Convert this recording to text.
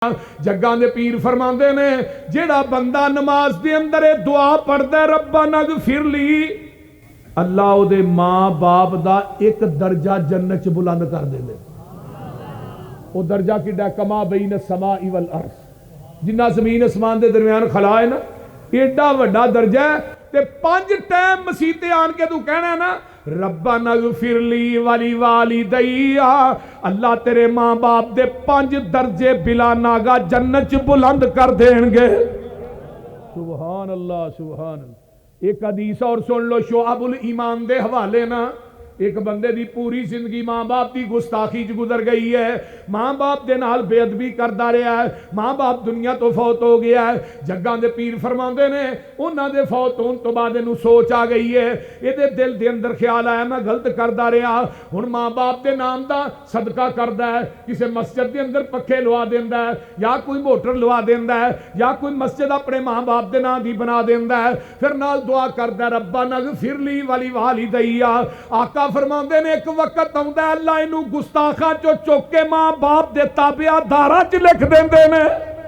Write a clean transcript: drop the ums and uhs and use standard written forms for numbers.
जग्गां दे पीर फरमांदे ने जेड़ा बंदा नमाज दे अंदर ये दुआ पढ़दा रब्बा नगफिर ली, अल्लाह उहदे मां बाप दा एक दर्जा जन्नत च बुलंद कर देंदे। वो दर्जा किड्डा कमा बैन समाई वल अर्ज़, जिन्ना जमीन आसमान दे दरमियान खला है ना, एडा वड्डा दर्जा है। ते 5 टाइम मसीते आन के तू कहना ना रब्बा नगफिरली वाली वालिदैया, अल्लाह तेरे मां बाप दे 5 दर्जे बिला नागा जन्नत च बुलंद कर देंगे। सुभान अल्लाह सुभान अल्लाह। एक हदीस और सुन लो शुआबुल ईमान दे हवाले ना। एक बंदे दी पूरी जिंदगी मां बाप की गुस्ताखी च गुजर गई है, मां बाप दे नाल बेअदबी करता रहा है, मां बाप दुनिया तो फौत हो गया है। जग्गां दे पीर फरमांदे ने उन्हां दे फौत होने तो बाद इहनूं सोच आ गई है, इहदे दिल दे अंदर ख्याल आया मैं गलत करता रहा, हुण मां बाप दे नाम दा सदका करदा है, किसी मस्जिद दे अंदर पक्खे लवा देंदा है या कोई मोटर लवा देंदा है या कोई मस्जिद अपने मां बाप दे नाम दी बना देंदा है, फिर नाल दुआ करदा रब्बा नगफिरली वाली वालिदैया। आका फरमांदे ने एक वक्त आउंदा अल्लाह इनू गुस्ताखा चो चुक के मां बाप दे ताबियादारां च लिख देंदे ने।